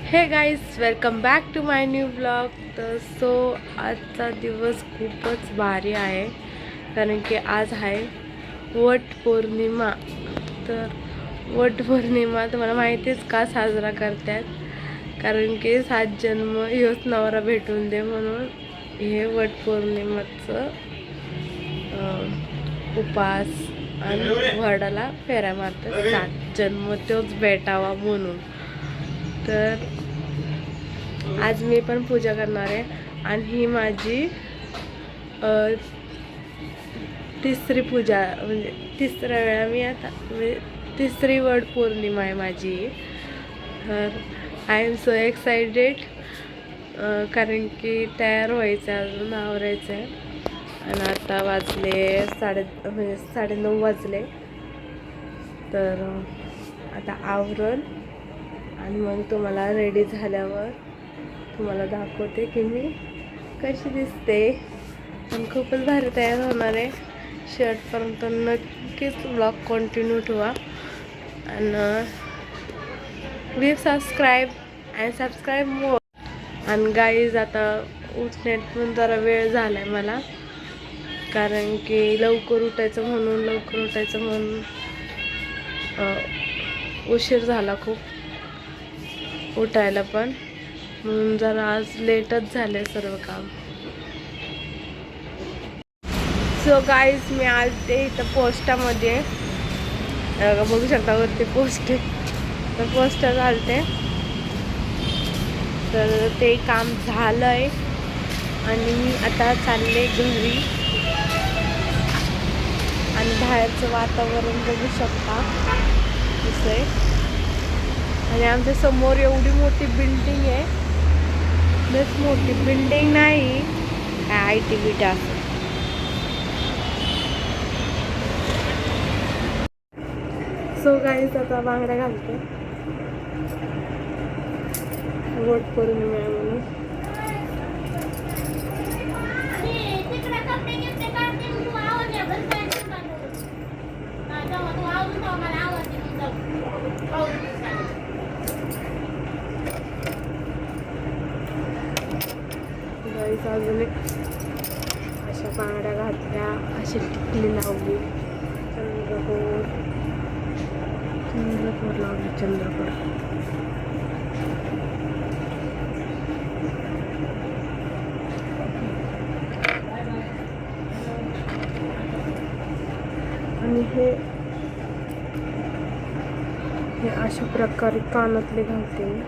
हे guys welcome back to my new blog. तर आजचा दिवस खूपच भारी आहे कारण की आज आहे वट पौर्णिमा. तर वट पौर्णिमा तुम्हाला माहितीच का साजरा करतात, कारण की 7 जन्म ह्योच नवरा भेटून दे म्हणून हे वट पौर्णिमाचं उपास आणि वडाला फेऱ्या मारतात. 7 जन्म तोच भेटावा म्हणून. तर आज मी पण पूजा करणार आहे आणि ही माझी तिसरी पूजा, म्हणजे तिसऱ्या वेळा मी आता म्हणजे तिसरी वड पौर्णिमा आहे माझी. तर आय एम सो एक्सायटेड, कारण की तयार व्हायचं आहे, अजून आवरायचं आहे. आणि आता वाजले 9:30 वाजले. तर आता आवरण आणि मग तुम्हाला रेडी झाल्यावर तुम्हाला दाखवते की मी कशी दिसते. आणि खूपच भारी तयार होणार आहे. शेवटपर्यंत नक्कीच ब्लॉग कंटिन्यू ठेवा आणि प्लीज सबस्क्राईब मोर. आणि गाईज आता उठण्यात पण जरा वेळ झाला आहे मला, कारण की लवकर उठायचं म्हणून उशीर झाला खूप उठायला पण, म्हणून जरा आज लेटच झाले सर्व काम. सो गाईज मी आज ते इथं पोस्टामध्ये बघू शकता, वरती पोस्ट आहे, तर पोस्टर आलते. तर ते काम झालं आहे आणि मी आता चालले घरी. आणि बाहेरचं वातावरण बघू शकता कसं आहे. आणि आमच्या समोर एवढी मोठी बिल्डिंग आहे. बस मोठी बिल्डिंग नाही, काय IT असं. सो गाईज आता बांगड्या घालते, वट पौर्णिमा आहे म्हणून. गाईज अजून एक अशा बांगड्या घातल्या, अशी टिकली लावली, चंद्रकोर लावली, चंद्रकोर. आणि हे अशा प्रकारे कानातले घालते मी.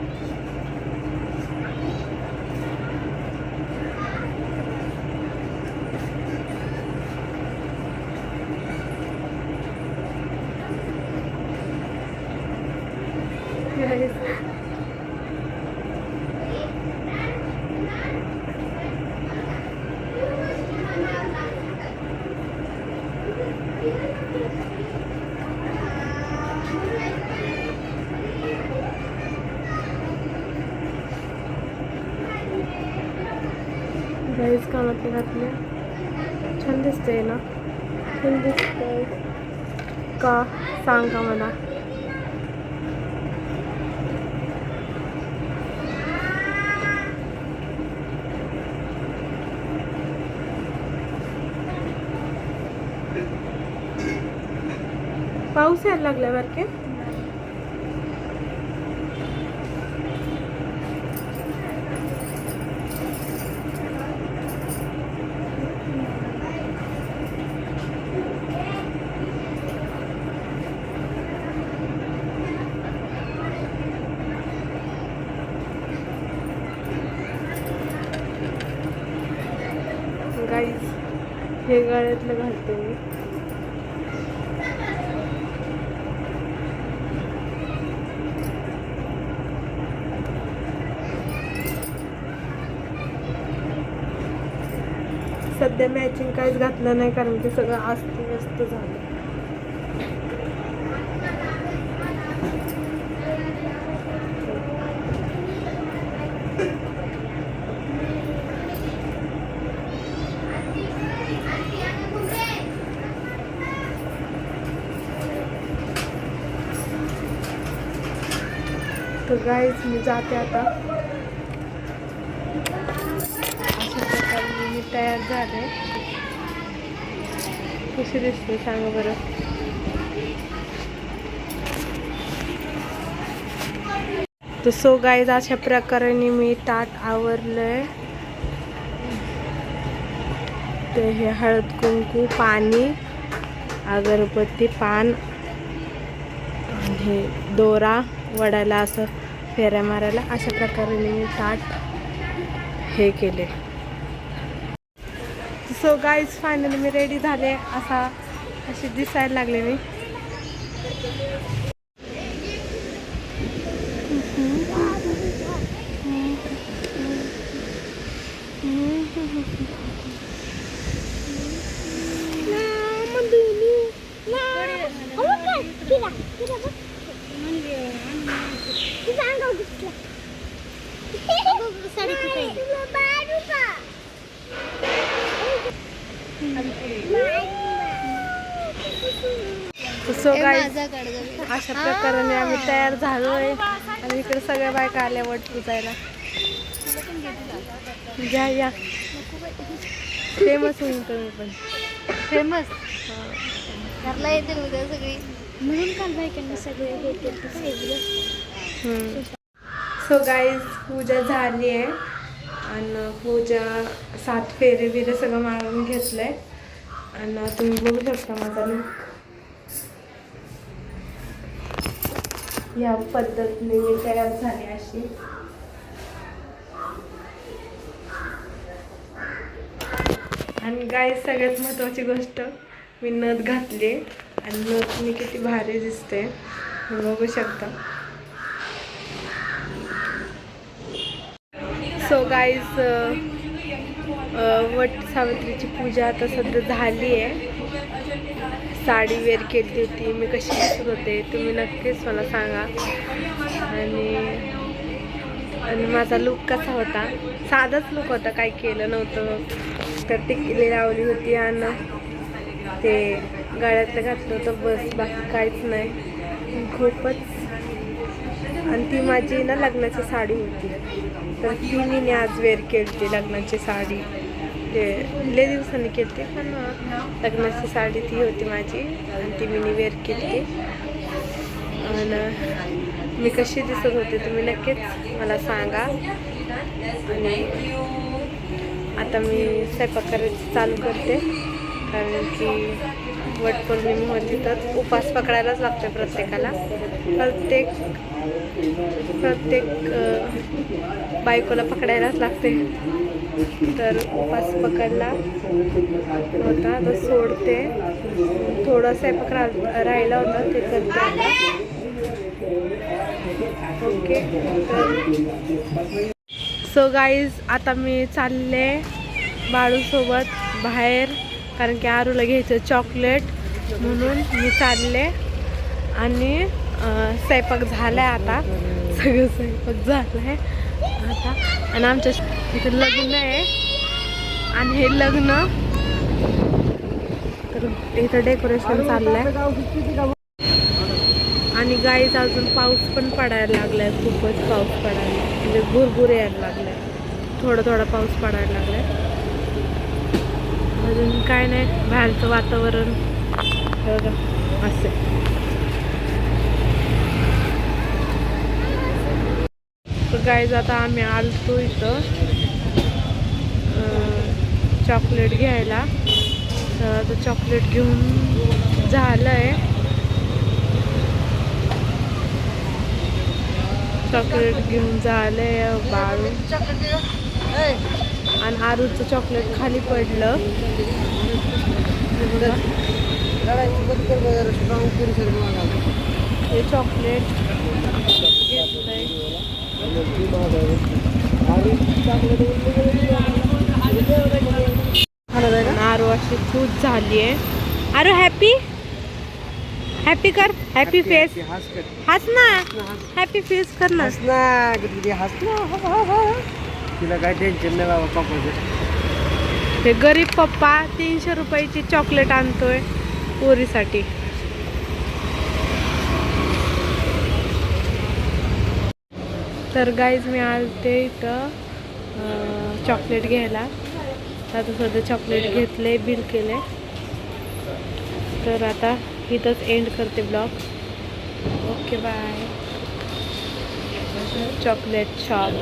गाईज कानातले घातले, छान दिसते ना? छान दिसतंय का सांगा मला. पाऊस यायला लागल्यावर की गाईज हे गळ्यातलं घालते मी. सध्या मॅचिंग काहीच घातलं नाही, कारण की सगळं अस्तव्यस्त झालं. तर तर गाईज मी जाते आता. अशा प्रकारे मी तयार झाले. कशी दिसते सांगा बरं. तर सो गाईज अशा प्रकारे मी ताट आवरलंय. ते हे हळद कुंकू पाणी अगरबत्ती पान हे दोरा वडायला असं फेऱ्या मारायला अशा प्रकारे मी ताट हे केले. सो गाईज फायनली मी रेडी झाले. अशी दिसायला लागले मी. सो गाईज अशा प्रकारे आम्ही तयार झालोय आणि इकडे सगळ्या बायका आल्या वट पुजायला. घ्या या फेमस होईल तुम्ही पण. फेमस घरला येते उद्या सगळी म्हणून काल बायकांना सगळे येते. सो गाईज पूजा झाली आहे आणि पूजा 7 फेरे बिरे सगळं मारून घेतलंय आणि तुम्ही बघू शकता माझा लूक. या पद्धतीने मी तयार झाली अशी. आणि गाईज सगळ्यात महत्त्वाची गोष्ट मी नथ घातली आणि नथ मी किती भारी दिसते बघू शकता. सो गाईज वट सावित्रीची पूजा आता सध्या झाली आहे. साडी वेअर केली होती मी. कशी दिसत होते तुम्ही नक्कीच मला सांगा. आणि माझा लूक कसा होता. साधाच लूक होता, काही केलं नव्हतं. तर टिकली लावली होती आणि ते गळ्यातलं घातलं होतं बस, बाकी काहीच नाही. खूपच. आणि ती माझी ना लग्नाची साडी होती तर ती मी आज वेअर केली होती. लग्नाची साडी लय दिवसांनी केली पण लग्नाची साडी ती होती माझी आणि ती मी वेअर केली. आणि मी कशी दिसत होते तुम्ही नक्कीच मला सांगा. आणि आता मी स्वयंपाक करायचं चालू करते कारण की वटपौर्णिमा होती तर उपास पकडायलाच लागतो प्रत्येकाला. प्रत्येक बायकोला पकडायलाच लागते. तर उपास पकडला होता तर सोडते. थोडा स्वयंपाक राहिला होता ते करते आता. ओके. सो गाईज आता मी चालले बाळूसोबत बाहेर कारण की आरूला घ्यायचं चॉकलेट म्हणून मी चालले. आणि स्वयंपाक झाला आहे आता. सगळं स्वयंपाक झाला आहे आता. आणि आमच्या इथं लग्न आहे आणि हे लग्न तर इथं डेकोरेशन चाललं आहे. आणि गाईज अजून पाऊस पण पडायला लागला आहे. खूपच पाऊस पडायला म्हणजे भुरभुर यायला लागला आहे. थोडा पाऊस पडायला लागला आहे. अजून काय नाही. बाहेरचं वातावरण बघा असं. तर गाईज आता आम्ही आलतो इथं चॉकलेट घ्यायला. तर आता चॉकलेट घेऊन झालं आहे. चॉकलेट घेऊन झालंय बाळू. आणि आरूचं चॉकलेट खाली पडलं. हे चॉकलेट घेतलंय. आरू अशी खुश झाली आहे. आरू हॅपी हॅपी कर. Happy face. हस ना. हॅपी फेस कर ना. तिला काय टेन्शन नाही बाबा पप्पाचं. हे गरीब पप्पा 300 रुपयाची चॉकलेट आणतोय पोरीसाठी. तर गाईज मी आलते इथं चॉकलेट घ्यायला. आता सध्या चॉकलेट घेतले, बिल केले. तर आता इथंच एंड करते blog. Okay bye. Chocolate shop.